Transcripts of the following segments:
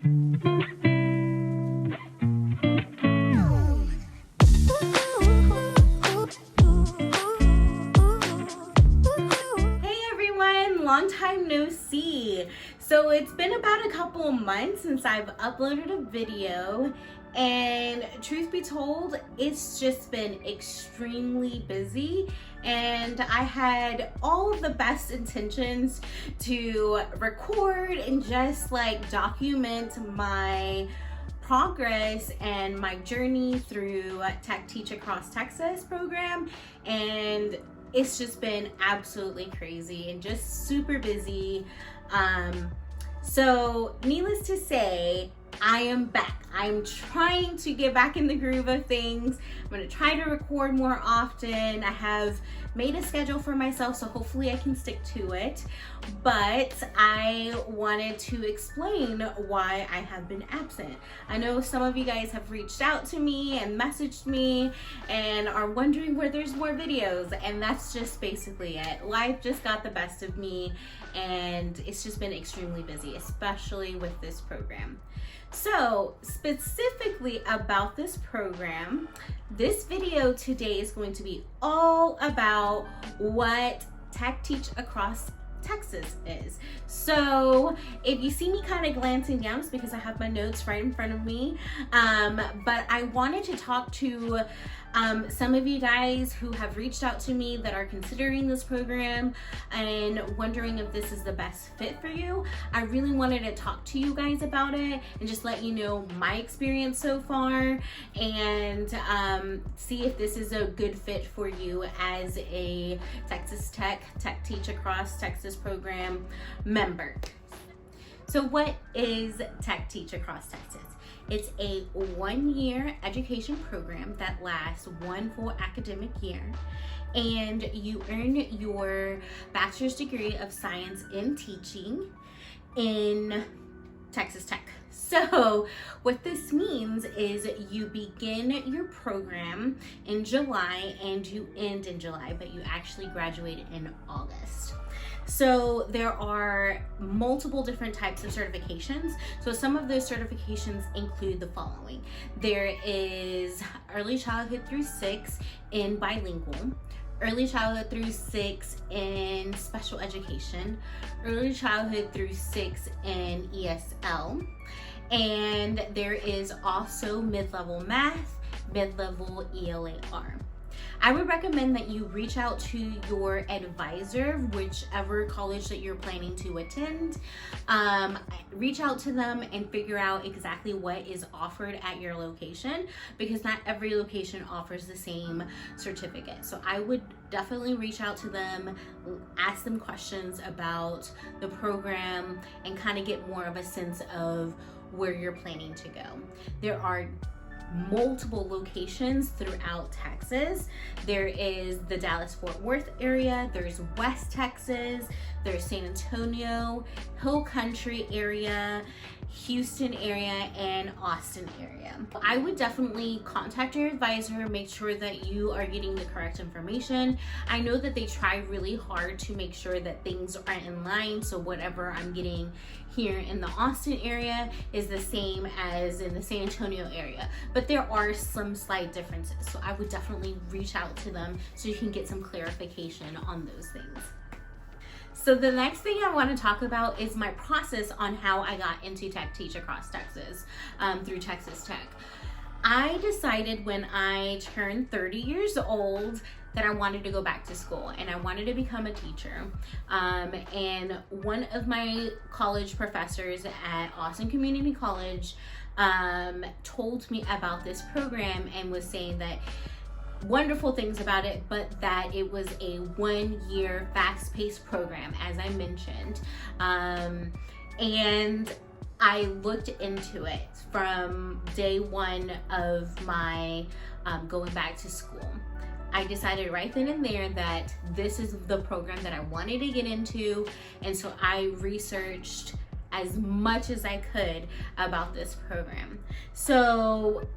Long time no see. So it's been about a couple months since I've uploaded a video, and truth be told, it's just been extremely busy, and I had all of the best intentions to record and just like document my progress and my journey through TechTeach Across Texas program, and it's just been absolutely crazy and just super busy. So needless to say, I am back. I'm trying to get back in the groove of things. I'm gonna try to record more often. I have made a schedule for myself, so hopefully I can stick to it. But I wanted to explain why I have been absent. I know some of you guys have reached out to me and messaged me and are wondering where there's more videos, and that's just basically it. Life just got the best of me, and it's just been extremely busy, especially with this program. So specifically about this program, this video today is going to be all about what TechTeach Across Texas is. So if you see me kind of glancing down, it's because I have my notes right in front of me. But I wanted to talk to some of you guys who have reached out to me that are considering this program and wondering if this is the best fit for you. I really wanted to talk to you guys about it and just let you know my experience so far, and see if this is a good fit for you as a Texas Tech TechTeach Across Texas program member. So what is TechTeach Across Texas? It's a one-year education program that lasts one full academic year, and you earn your bachelor's degree of science in teaching in Texas Tech. So what this means is you begin your program in July and you end in July, but you actually graduate in August. So there are multiple different types of certifications. So some of those certifications include the following. There is early childhood through 6 in bilingual, early childhood through 6 in special education, early childhood through 6 in ESL, and there is also mid-level math, mid-level ELAR. I would recommend that you reach out to your advisor, whichever college that you're planning to attend. Reach out to them and figure out exactly what is offered at your location, because not every location offers the same certificate. So I would definitely reach out to them, ask them questions about the program, and kind of get more of a sense of where you're planning to go. There are multiple locations throughout Texas. There is the Dallas-Fort Worth area, there's West Texas, there's San Antonio, Hill Country area, Houston area, and Austin area. I would definitely contact your advisor, make sure that you are getting the correct information. I know that they try really hard to make sure that things are in line, so whatever I'm getting here in the Austin area is the same as in the San Antonio area, but there are some slight differences. So I would definitely reach out to them so you can get some clarification on those things. So the next thing I want to talk about is my process on how I got into TechTeach Across Texas through Texas Tech. I decided when I turned 30 years old that I wanted to go back to school and I wanted to become a teacher. And one of my college professors at Austin Community College told me about this program and was saying that wonderful things about it, but that it was a one-year fast-paced program, as I mentioned. And I looked into it from day one of my going back to school. I decided right then and there that this is the program that I wanted to get into, and so I researched as much as I could about this program. So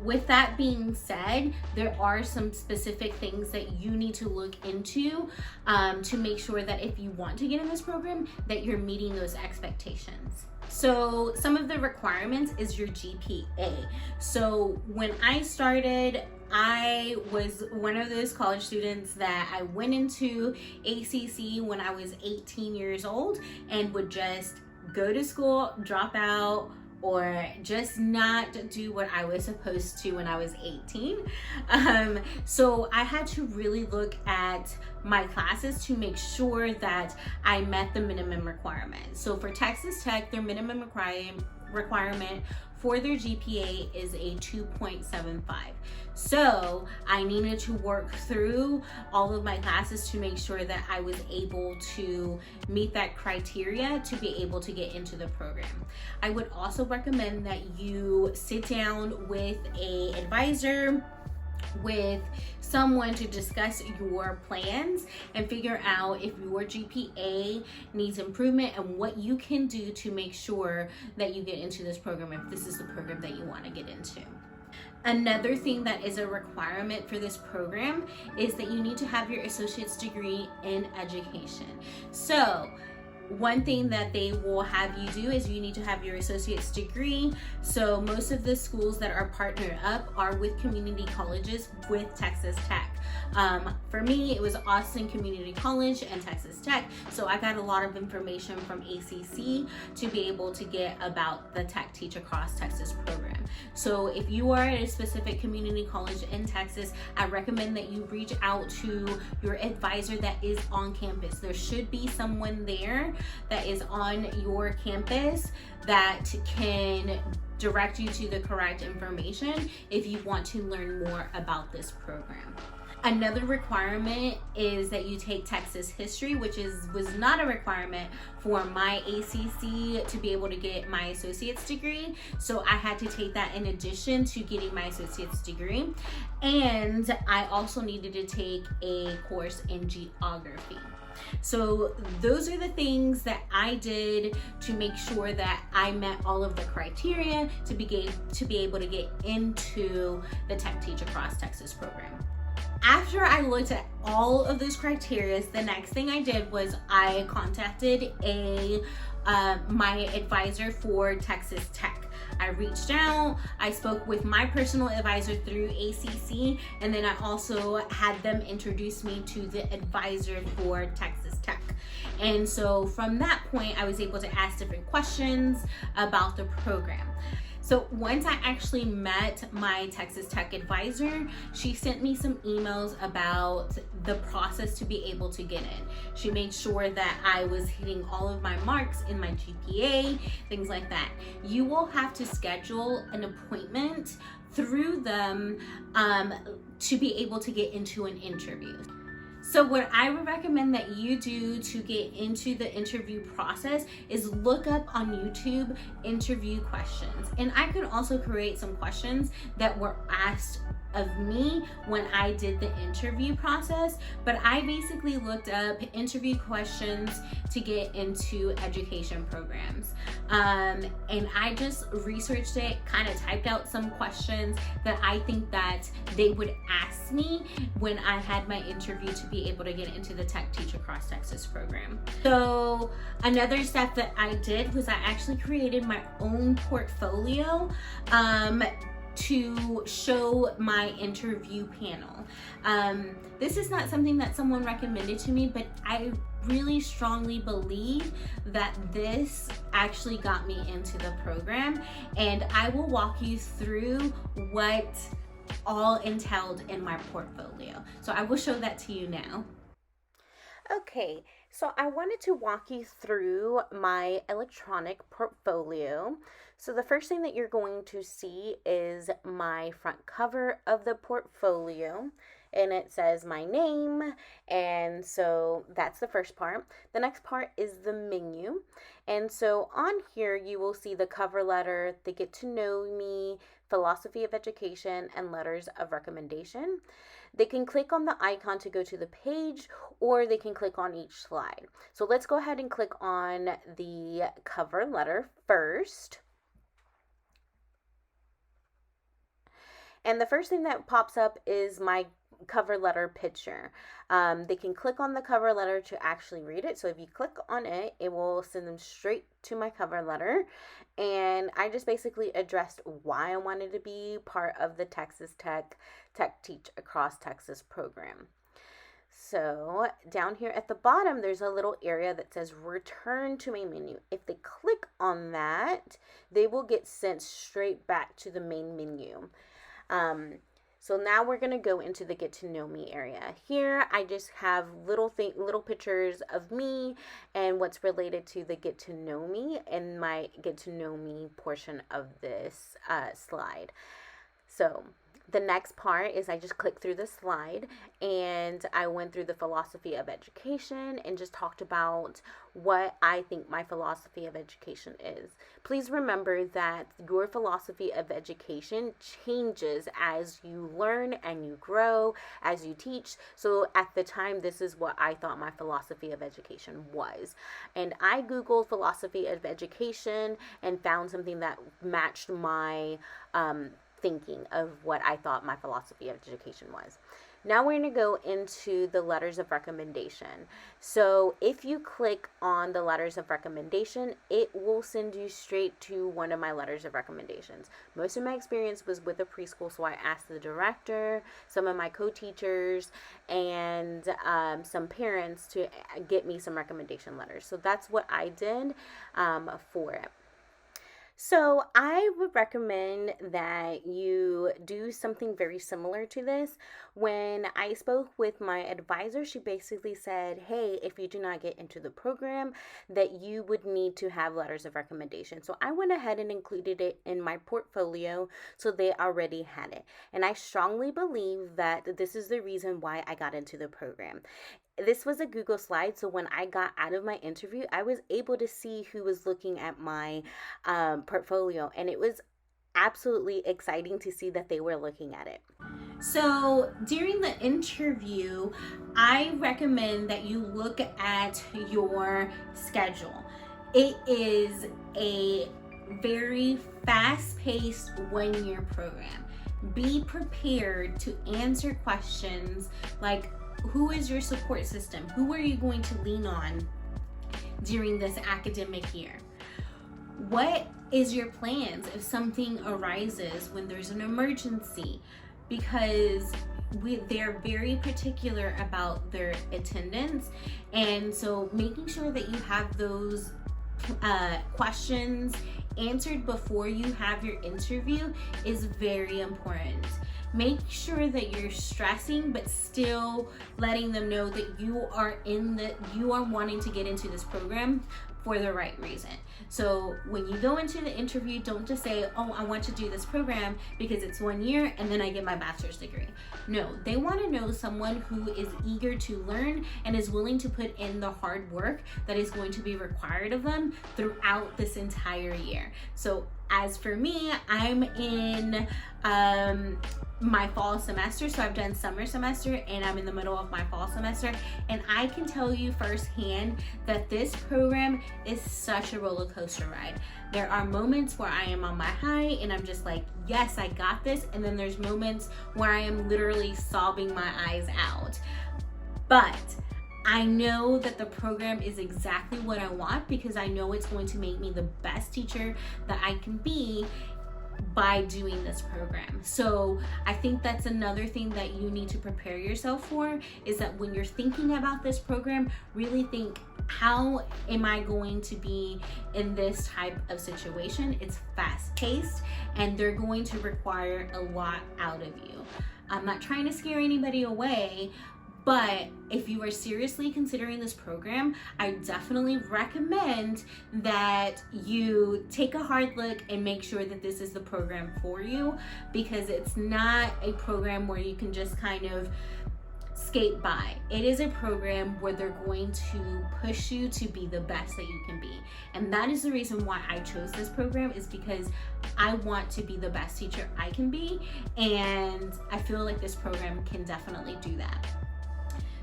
With that being said, there are some specific things that you need to look into to make sure that if you want to get in this program, that you're meeting those expectations. So some of the requirements is your GPA. So when I started, I was one of those college students that I went into ACC when I was 18 years old and would just go to school, drop out, or just not do what I was supposed to when I was 18. So I had to really look at my classes to make sure that I met the minimum requirement. So for Texas Tech, their minimum requirement for their GPA is a 2.75. So I needed to work through all of my classes to make sure that I was able to meet that criteria to be able to get into the program. I would also recommend that you sit down with an advisor, with someone to discuss your plans and figure out if your GPA needs improvement and what you can do to make sure that you get into this program if this is the program that you want to get into. Another thing that is a requirement for this program is that you need to have your associate's degree in education. So one thing that they will have you do is you need to have your associate's degree. So most of the schools that are partnered up are with community colleges with Texas Tech. For me, it was Austin Community College and Texas Tech. So I got a lot of information from ACC to be able to get about the TechTeach Across Texas program. So if you are at a specific community college in Texas, I recommend that you reach out to your advisor that is on campus. There should be someone there that is on your campus that can direct you to the correct information if you want to learn more about this program. Another requirement is that you take Texas history, which was not a requirement for my ACC to be able to get my associate's degree. So I had to take that in addition to getting my associate's degree. And I also needed to take a course in geography. So those are the things that I did to make sure that I met all of the criteria to be able to get into the TechTeach Across Texas program. After I looked at all of those criteria, the next thing I did was I contacted my advisor for Texas Tech. I reached out, I spoke with my personal advisor through ACC, and then I also had them introduce me to the advisor for Texas Tech. And so from that point, I was able to ask different questions about the program. So once I actually met my Texas Tech advisor, she sent me some emails about the process to be able to get in. She made sure that I was hitting all of my marks in my GPA, things like that. You will have to schedule an appointment through them to be able to get into an interview. So what I would recommend that you do to get into the interview process is look up on YouTube interview questions. And I could also create some questions that were asked of me when I did the interview process, but I basically looked up interview questions to get into education programs. And I just researched it, kind of typed out some questions that I think that they would ask me when I had my interview to be able to get into the TechTeach Across Texas program. So another step that I did was I actually created my own portfolio to show my interview panel. This is not something that someone recommended to me, but I really strongly believe that this actually got me into the program, and I will walk you through what all entailed in my portfolio. So I will show that to you now. Okay, so I wanted to walk you through my electronic portfolio. So the first thing that you're going to see is my front cover of the portfolio, and it says my name, and so that's the first part. The next part is the menu, and so on here you will see the cover letter, the get to know me, philosophy of education, and letters of recommendation. They can click on the icon to go to the page, or they can click on each slide. So let's go ahead and click on the cover letter first. And the first thing that pops up is my cover letter picture. They can click on the cover letter to actually read it. So if you click on it, it will send them straight to my cover letter. And I just basically addressed why I wanted to be part of the Texas Tech TechTeach Across Texas program. So down here at the bottom, there's a little area that says return to main menu. If they click on that, they will get sent straight back to the main menu. So now we're going to go into the get to know me area. Here I just have little pictures of me and what's related to the get to know me and my get to know me portion of this slide. So the next part is I just clicked through the slide and I went through the philosophy of education and just talked about what I think my philosophy of education is. Please remember that your philosophy of education changes as you learn and you grow, as you teach. So at the time, this is what I thought my philosophy of education was. And I Googled philosophy of education and found something that matched my thinking of what I thought my philosophy of education was. Now we're going to go into the letters of recommendation. So if you click on the letters of recommendation, it will send you straight to one of my letters of recommendations. Most of my experience was with a preschool, so I asked the director, some of my co-teachers, and some parents to get me some recommendation letters. So that's what I did for it. So I would recommend that you do something very similar to this. When I spoke with my advisor, she basically said, hey, if you do not get into the program, that you would need to have letters of recommendation. So I went ahead and included it in my portfolio, so they already had it. And I strongly believe that this is the reason why I got into the program. This was a Google slide, so when I got out of my interview, I was able to see who was looking at my portfolio, and it was absolutely exciting to see that they were looking at it. So during the interview, I recommend that you look at your schedule. It is a very fast-paced one-year program. Be prepared to answer questions like, who is your support system? Who are you going to lean on during this academic year? What is your plans if something arises when there's an emergency? Because they're very particular about their attendance, and so making sure that you have those questions answered before you have your interview is very important. Make sure that you're stressing but still letting them know that you are wanting to get into this program for the right reason. So when you go into the interview, don't just say, oh, I want to do this program because it's 1 year and then I get my bachelor's degree. No, they want to know someone who is eager to learn and is willing to put in the hard work that is going to be required of them throughout this entire year. So as for me, I'm in my fall semester, so I've done summer semester and I'm in the middle of my fall semester, and I can tell you firsthand that this program is such a roller coaster ride. There are moments where I am on my high and I'm just like, yes, I got this, and then there's moments where I am literally sobbing my eyes out. But I know that the program is exactly what I want because I know it's going to make me the best teacher that I can be by doing this program. So I think that's another thing that you need to prepare yourself for, is that when you're thinking about this program, really think, how am I going to be in this type of situation? It's fast paced and they're going to require a lot out of you. I'm not trying to scare anybody away, but if you are seriously considering this program, I definitely recommend that you take a hard look and make sure that this is the program for you, because it's not a program where you can just kind of skate by. It is a program where they're going to push you to be the best that you can be. And that is the reason why I chose this program, is because I want to be the best teacher I can be, and I feel like this program can definitely do that.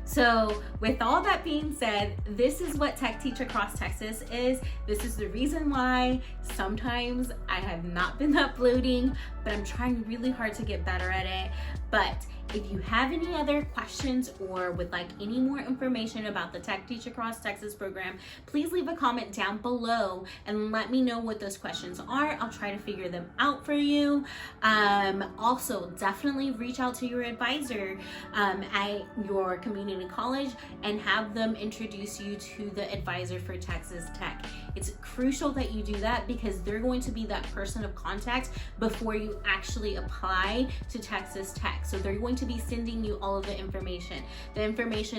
So with all that being said, this is what TechTeach Across Texas is. This is the reason why sometimes I have not been uploading, but I'm trying really hard to get better at it. But if you have any other questions or would like any more information about the TechTeach Across Texas program, please leave a comment down below and let me know what those questions are. I'll try to figure them out for you. Also, definitely reach out to your advisor at your community college and have them introduce you to the advisor for Texas Tech. It's crucial that you do that because they're going to be that person of contact before you actually apply to Texas Tech. So they're going to be sending you all of the information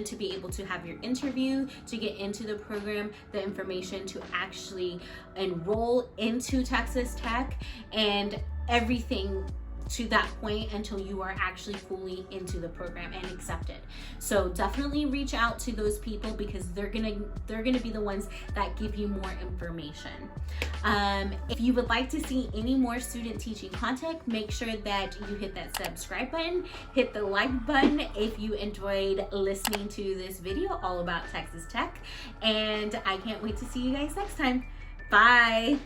to be able to have your interview, to get into the program, the information to actually enroll into Texas Tech, and everything to that point until you are actually fully into the program and accepted. So definitely reach out to those people because they're gonna be the ones that give you more information. If you would like to see any more student teaching content, make sure that you hit that subscribe button, hit the like button if you enjoyed listening to this video all about Texas Tech, and I can't wait to see you guys next time. Bye.